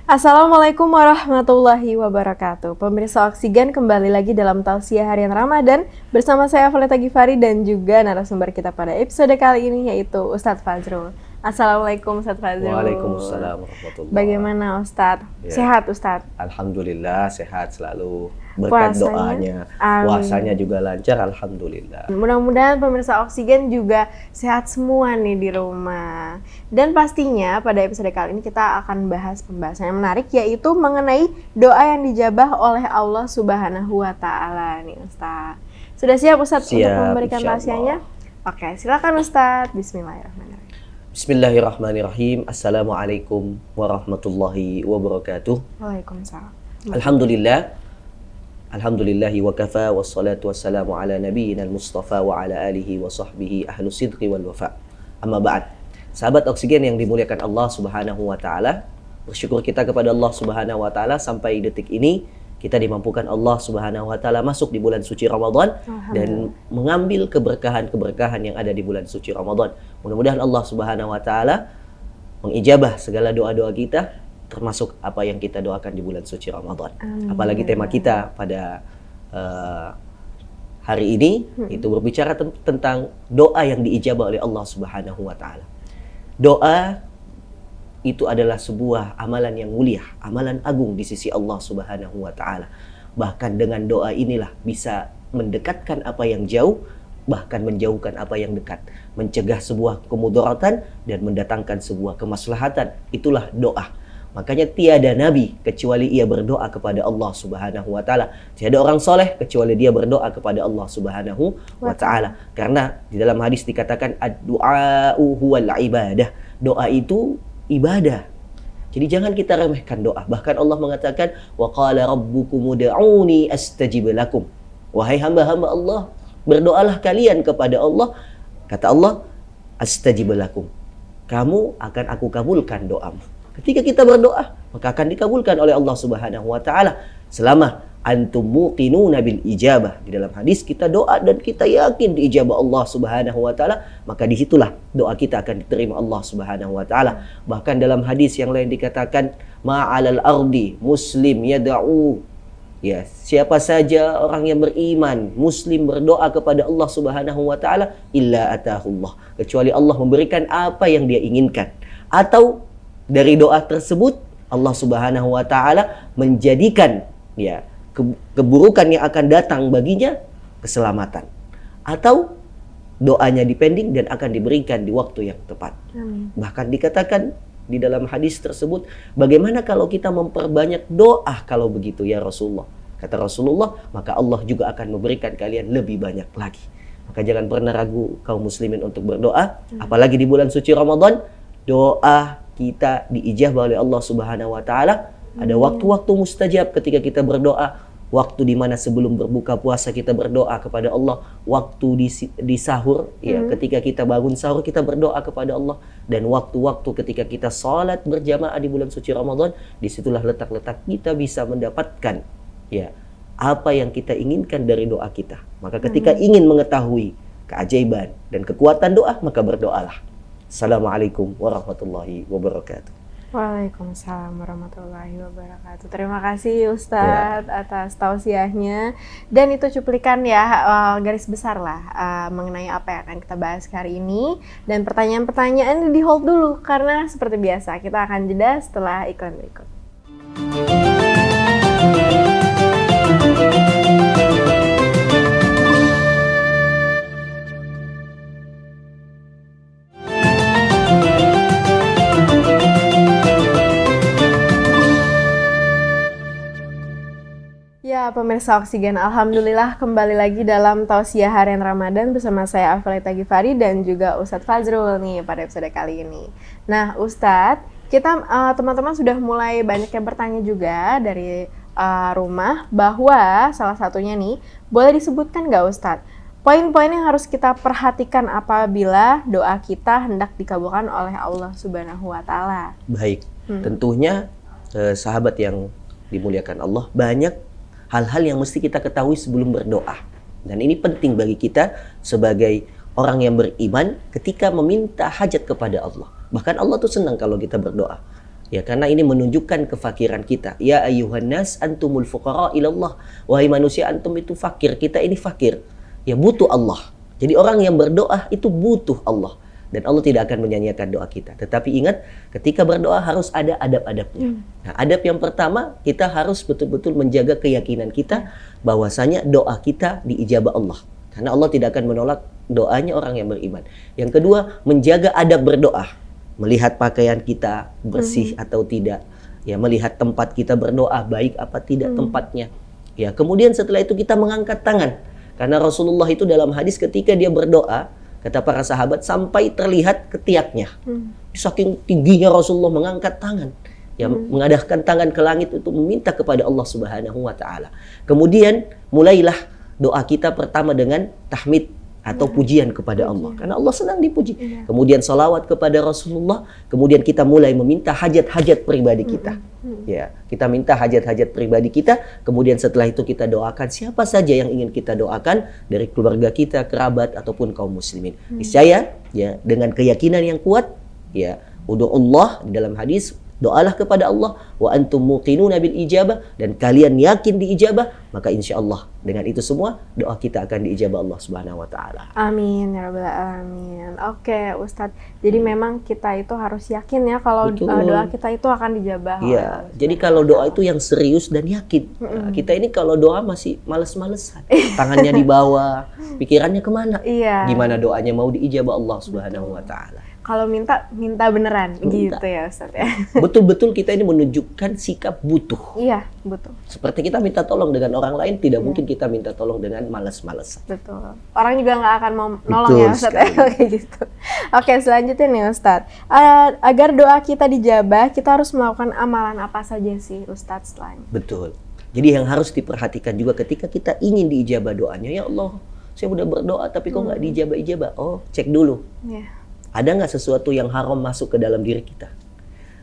Assalamualaikum warahmatullahi wabarakatuh. Pemirsa Oksigen, kembali lagi dalam Tausiah Harian Ramadan bersama saya Valeta Gifari dan juga narasumber kita pada episode kali ini yaitu Ustadz Fazrul. Assalamualaikum Ustadz Fazrul. Waalaikumsalam warahmatullahi. Bagaimana Ustadz? Ya. Sehat Ustadz? Alhamdulillah sehat selalu. Berkat doanya, puasanya juga lancar, alhamdulillah. Mudah-mudahan pemirsa Oksigen juga sehat semua nih di rumah. Dan pastinya pada episode kali ini kita akan bahas pembahasan yang menarik, yaitu mengenai doa yang dijabah oleh Allah Subhanahu wa Ta'ala nih Ustaz. Sudah siap Ustaz untuk memberikan rahasianya? Oke, silakan Ustaz. Bismillahirrahmanirrahim. Bismillahirrahmanirrahim. Assalamualaikum warahmatullahi wabarakatuh. Waalaikumsalam. Alhamdulillahi wa kafa wassalatu wassalamu ala nabiyyina al-mustafa wa ala alihi wa sahbihi ahlu sidqi wal wafa. Amma ba'd. Sahabat Oksigen yang dimuliakan Allah Subhanahu wa Ta'ala, bersyukur kita kepada Allah Subhanahu wa Ta'ala sampai detik ini kita dimampukan Allah Subhanahu wa Ta'ala masuk di bulan suci Ramadan dan mengambil keberkahan-keberkahan yang ada di bulan suci Ramadan. Mudah-mudahan Allah Subhanahu wa Ta'ala mengijabah segala doa-doa kita, termasuk apa yang kita doakan di bulan suci Ramadan. Apalagi tema kita pada hari ini itu berbicara tentang doa yang diijabah oleh Allah Subhanahu wa Ta'ala. Doa itu adalah sebuah amalan yang mulia, amalan agung di sisi Allah Subhanahu wa Ta'ala. Bahkan dengan doa inilah bisa mendekatkan apa yang jauh, bahkan menjauhkan apa yang dekat, mencegah sebuah kemudaratan dan mendatangkan sebuah kemaslahatan. Itulah doa. Makanya tiada nabi kecuali ia berdoa kepada Allah Subhanahu wa Ta'ala. Tiada orang soleh kecuali dia berdoa kepada Allah Subhanahu wa Ta'ala. Karena di dalam hadis dikatakan ad-du'a'u huwal ibadah. Doa itu ibadah. Jadi jangan kita remehkan doa. Bahkan Allah mengatakan wa qala rabbukum ud'uni astajib lakum. Wahai hamba-hamba Allah, berdoalah kalian kepada Allah. Kata Allah, astajib lakum. Kamu akan aku kabulkan doamu. Ketika kita berdoa, maka akan dikabulkan oleh Allah Subhanahu wa Ta'ala selama antum muqinuna bil ijabah. Di dalam hadis kita doa dan kita yakin diijabah Allah Subhanahu wa Ta'ala, maka disitulah doa kita akan diterima Allah Subhanahu wa Ta'ala. Bahkan dalam hadis yang lain dikatakan ma'alal ardi muslim yad'u. Ya, siapa saja orang yang beriman, muslim berdoa kepada Allah Subhanahu wa Ta'ala illa atahullah, kecuali Allah memberikan apa yang dia inginkan. Atau dari doa tersebut Allah Subhanahu wa Ta'ala menjadikan keburukan yang akan datang baginya keselamatan, atau doanya dipending dan akan diberikan di waktu yang tepat. Bahkan dikatakan di dalam hadis tersebut, bagaimana kalau kita memperbanyak doa kalau begitu ya Rasulullah? Kata Rasulullah, maka Allah juga akan memberikan kalian lebih banyak lagi. Maka jangan pernah ragu kaum muslimin untuk berdoa, apalagi di bulan suci Ramadan. Doa kita diijabah oleh Allah Subhanahu wa Ta'ala. Ada waktu-waktu mustajab ketika kita berdoa. Waktu di mana sebelum berbuka puasa kita berdoa kepada Allah. Waktu di sahur, ketika kita bangun sahur kita berdoa kepada Allah. Dan waktu-waktu ketika kita salat berjamaah di bulan suci Ramadan, disitulah letak-letak kita bisa mendapatkan apa yang kita inginkan dari doa kita. Maka ketika ingin mengetahui keajaiban dan kekuatan doa, maka berdoalah. Assalamualaikum warahmatullahi wabarakatuh. Waalaikumsalam warahmatullahi wabarakatuh. Terima kasih Ustadz atas tausiahnya. Dan itu cuplikan garis besar lah mengenai apa yang akan kita bahas hari ini. Dan pertanyaan-pertanyaan di hold dulu, karena seperti biasa kita akan jeda setelah iklan berikut. Ya, pemirsa Oksigen, alhamdulillah kembali lagi dalam Tausiah Harian Ramadan bersama saya Valeta Gifari dan juga Ustadz Fazrul nih pada episode kali ini. Nah, Ustadz, kita teman-teman sudah mulai banyak yang bertanya juga dari rumah, bahwa salah satunya nih, boleh disebutkan nggak Ustadz poin-poin yang harus kita perhatikan apabila doa kita hendak dikabulkan oleh Allah Subhanahu wa Ta'ala? Baik, tentunya sahabat yang dimuliakan Allah, banyak hal-hal yang mesti kita ketahui sebelum berdoa. Dan ini penting bagi kita sebagai orang yang beriman ketika meminta hajat kepada Allah. Bahkan Allah tuh senang kalau kita berdoa. Ya, karena ini menunjukkan kefakiran kita. Ya ayyuhan nas antumul fuqara ilallah. Wahai manusia, antum itu fakir. Kita ini fakir. Ya, butuh Allah. Jadi orang yang berdoa itu butuh Allah. Dan Allah tidak akan menyanyiakan doa kita. Tetapi ingat, ketika berdoa harus ada adab-adabnya. Nah, adab yang pertama, kita harus betul-betul menjaga keyakinan kita bahwasanya doa kita diijabah Allah. Karena Allah tidak akan menolak doanya orang yang beriman. Yang kedua, menjaga adab berdoa. Melihat pakaian kita bersih atau tidak. Ya, melihat tempat kita berdoa baik apa tidak tempatnya. Ya, kemudian setelah itu kita mengangkat tangan. Karena Rasulullah itu dalam hadis ketika dia berdoa, kata para sahabat, sampai terlihat ketiaknya. Saking tingginya Rasulullah mengangkat tangan. Ya, mengadahkan tangan ke langit untuk meminta kepada Allah Subhanahu wa taala. Kemudian mulailah doa kita pertama dengan tahmid atau pujian kepada Allah. Karena Allah senang dipuji. Kemudian salawat kepada Rasulullah. Kemudian kita mulai meminta hajat-hajat pribadi kita. Ya, kita minta hajat-hajat pribadi kita. Kemudian setelah itu kita doakan siapa saja yang ingin kita doakan dari keluarga kita, kerabat ataupun kaum muslimin. Niscaya ya, dengan keyakinan yang kuat, ya, Allah di dalam hadis, doalah kepada Allah wa antum muqinuna bil ijabah, dan kalian yakin diijabah, maka insya Allah dengan itu semua doa kita akan diijabah Allah Subhanahu wa taala. Amin ya rabbal alamin. Oke, Ustadz. Jadi memang kita itu harus yakin ya kalau doa kita itu akan dijabah. Iya. Jadi kalau doa itu yang serius dan yakin. Nah, kita ini kalau doa masih males-malesan. Tangannya di bawah, pikirannya kemana? Iya. Gimana doanya mau diijabah Allah Subhanahu wa taala. Kalau minta beneran gitu ya Ustadz ya. Betul-betul kita ini menunjukkan sikap butuh. Iya, betul. Seperti kita minta tolong dengan orang lain, tidak mungkin kita minta tolong dengan malas-malasan. Betul. Orang juga nggak akan mau nolong ya Ustadz ya, kayak gitu. Oke, selanjutnya nih Ustadz. Agar doa kita dijabah, kita harus melakukan amalan apa saja sih Ustadz setelahnya? Betul. Jadi yang harus diperhatikan juga ketika kita ingin diijabah doanya, ya Allah, saya udah berdoa tapi kok nggak diijabah-ijabah. Oh, cek dulu. Iya. Ada nggak sesuatu yang haram masuk ke dalam diri kita?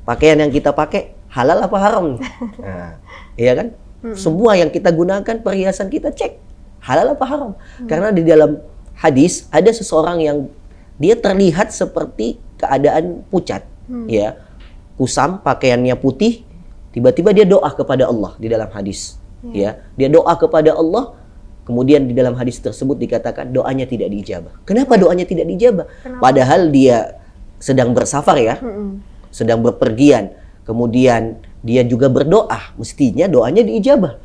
Pakaian yang kita pakai halal apa haram? Nah, iya kan? Semua yang kita gunakan, perhiasan kita cek halal apa haram. Karena di dalam hadis ada seseorang yang dia terlihat seperti keadaan pucat, ya, kusam, pakaiannya putih. Tiba-tiba dia doa kepada Allah di dalam hadis, ya, dia doa kepada Allah. Kemudian di dalam hadis tersebut dikatakan doanya tidak diijabah. Kenapa doanya tidak diijabah? Padahal dia sedang bersafar ya, sedang berpergian. Kemudian dia juga berdoa, mestinya doanya diijabah.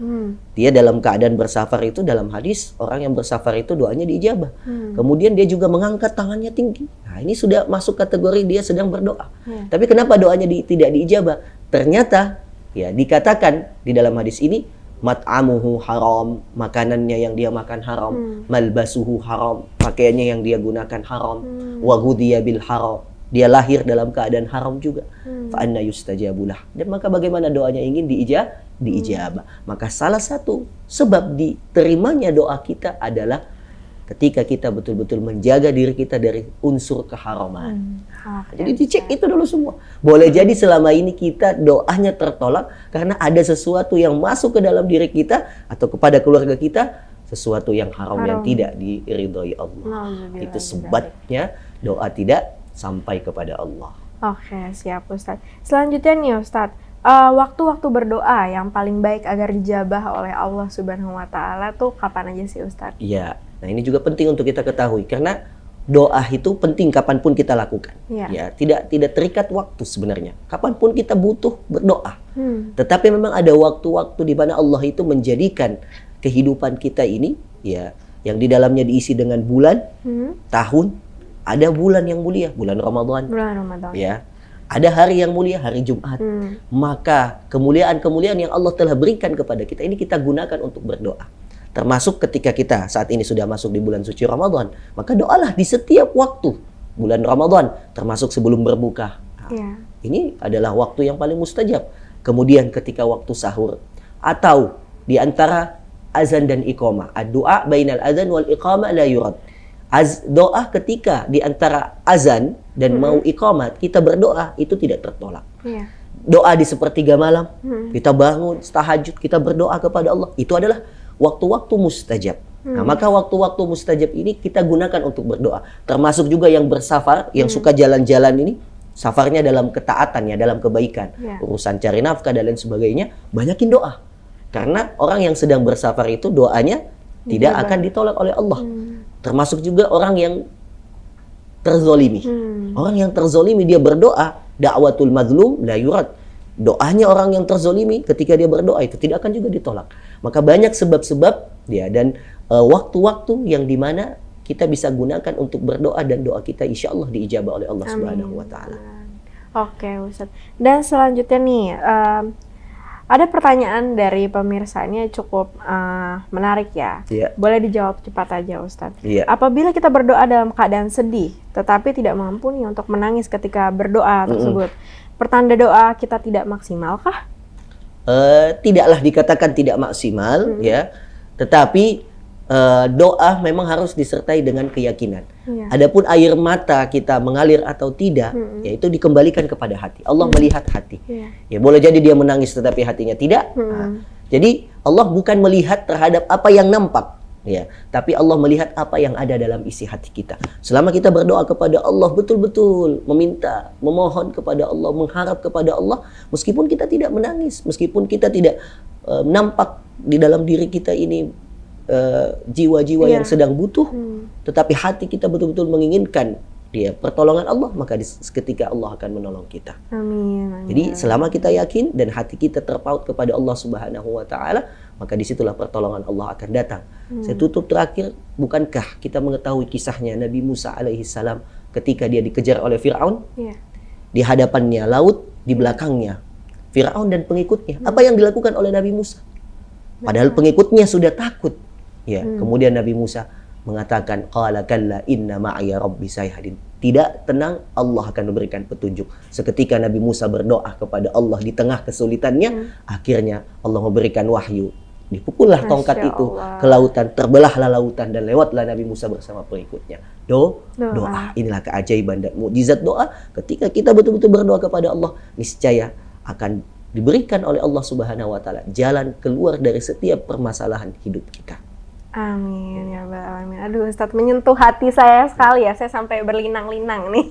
Dia dalam keadaan bersafar itu, dalam hadis orang yang bersafar itu doanya diijabah. Kemudian dia juga mengangkat tangannya tinggi. Nah, ini sudah masuk kategori dia sedang berdoa. Tapi kenapa doanya tidak diijabah? Ternyata ya dikatakan di dalam hadis ini, mat'amuhu haram, makanannya yang dia makan haram, malbasuhu haram, pakaiannya yang dia gunakan haram, wa ghudhiya bil haram, dia lahir dalam keadaan haram juga. Fa anna yustajabulah. Dan maka bagaimana doanya ingin diijabah? Maka salah satu sebab diterimanya doa kita adalah ketika kita betul-betul menjaga diri kita dari unsur keharaman. Jadi dicek itu dulu semua. Boleh jadi selama ini kita doanya tertolak karena ada sesuatu yang masuk ke dalam diri kita atau kepada keluarga kita, sesuatu yang haram. Yang tidak diridhoi Allah. Itu sebabnya doa tidak sampai kepada Allah. Oke, siap Ustadz. Selanjutnya nih Ustadz, waktu-waktu berdoa yang paling baik agar dijabah oleh Allah Subhanahu wa taala tuh kapan aja sih Ustadz? Iya. Nah, ini juga penting untuk kita ketahui karena doa itu penting kapanpun kita lakukan. Ya, tidak terikat waktu sebenarnya. Kapanpun kita butuh berdoa. Tetapi memang ada waktu-waktu di mana Allah itu menjadikan kehidupan kita ini, ya, yang di dalamnya diisi dengan bulan, tahun, ada bulan yang mulia, bulan Ramadan. Ya. Ada hari yang mulia, hari Jumat. Maka kemuliaan-kemuliaan yang Allah telah berikan kepada kita ini kita gunakan untuk berdoa. Termasuk ketika kita saat ini sudah masuk di bulan suci Ramadan, maka doalah di setiap waktu bulan Ramadan, termasuk sebelum berbuka. Nah, ini adalah waktu yang paling mustajab. Kemudian ketika waktu sahur atau di antara azan dan iqamah. Doa bainal azan wal iqamah la yurad. Doa ketika di antara azan dan mau iqamat, kita berdoa itu tidak tertolak. Doa di sepertiga malam, kita bangun tahajud, kita berdoa kepada Allah, itu adalah waktu-waktu mustajab. Nah, maka waktu-waktu mustajab ini kita gunakan untuk berdoa. Termasuk juga yang bersafar, yang suka jalan-jalan ini, safarnya dalam ketaatan ya, dalam kebaikan, urusan cari nafkah dan lain sebagainya, banyakin doa. Karena orang yang sedang bersafar itu doanya tidak akan ditolak oleh Allah. Termasuk juga orang yang terzolimi. Orang yang terzolimi dia berdoa, da'watul mazlum la yurad. Doanya orang yang terzolimi ketika dia berdoa itu tidak akan juga ditolak. Maka banyak sebab-sebab ya, dan waktu-waktu yang dimana kita bisa gunakan untuk berdoa, dan doa kita insya Allah diijabah oleh Allah Subhanahu wa Ta'ala. Oke, Ustadz. Dan selanjutnya nih, ada pertanyaan dari pemirsa, ini cukup menarik ya. Boleh dijawab cepat aja, Ustadz. Apabila kita berdoa dalam keadaan sedih, tetapi tidak mampu nih untuk menangis ketika berdoa tersebut, pertanda doa kita tidak maksimal kah? Tidaklah dikatakan tidak maksimal ya, tetapi doa memang harus disertai dengan keyakinan. Adapun air mata kita mengalir atau tidak, ya itu dikembalikan kepada hati. Allah melihat hati. Ya boleh jadi dia menangis tetapi hatinya tidak. Jadi Allah bukan melihat terhadap apa yang nampak, ya, tapi Allah melihat apa yang ada dalam isi hati kita. Selama kita berdoa kepada Allah, betul-betul meminta, memohon kepada Allah, mengharap kepada Allah, meskipun kita tidak menangis, meskipun kita tidak nampak di dalam diri kita ini jiwa-jiwa yang sedang butuh, tetapi hati kita betul-betul menginginkan dia pertolongan Allah, maka seketika Allah akan menolong kita. Amin. Jadi selama kita yakin dan hati kita terpaut kepada Allah Subhanahu wa Ta'ala, maka disitulah pertolongan Allah akan datang. Saya tutup terakhir, bukankah kita mengetahui kisahnya Nabi Musa alaihi salam ketika dia dikejar oleh Fir'aun? Di hadapannya laut, di belakangnya Fir'aun dan pengikutnya. Apa yang dilakukan oleh Nabi Musa? Padahal pengikutnya sudah takut. Ya, kemudian Nabi Musa mengatakan, qala kalla inna ma'aya rabbi sayahdin. Tidak, tenang, Allah akan memberikan petunjuk. Seketika Nabi Musa berdoa kepada Allah di tengah kesulitannya, akhirnya Allah memberikan wahyu. Dipukullah tongkat itu ke lautan, terbelahlah lautan, dan lewatlah Nabi Musa bersama pengikutnya. Doa. Inilah keajaiban dan mukjizat doa. Ketika kita betul-betul berdoa kepada Allah, niscaya akan diberikan oleh Allah Subhanahu wa Ta'ala jalan keluar dari setiap permasalahan hidup kita. Amin ya Rabbal Alamin. Aduh, Ustadz menyentuh hati saya sekali ya. Saya sampai berlinang-linang nih.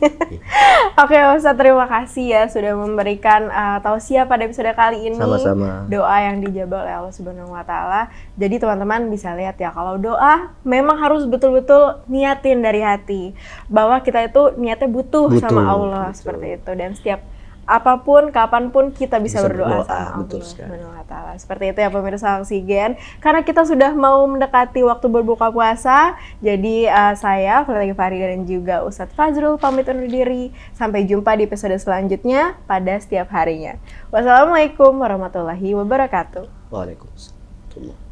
Oke Ustadz, terima kasih ya sudah memberikan tausiah pada episode kali ini. Sama-sama. Doa yang dijabah oleh Allah Subhanahu wa Ta'ala. Jadi teman-teman bisa lihat ya, kalau doa memang harus betul-betul niatin dari hati, bahwa kita itu niatnya butuh sama Allah, seperti itu. Dan setiap apapun, kapanpun kita bisa berdoa sama Allah Subhanahu wa Ta'ala. Seperti itu ya pemirsa Oksigen. Karena kita sudah mau mendekati waktu berbuka puasa, jadi saya, Afifah Farida, dan juga Ustadz Fazrul pamit undur diri. Sampai jumpa di episode selanjutnya pada setiap harinya. Wassalamualaikum warahmatullahi wabarakatuh. Waalaikumsalam.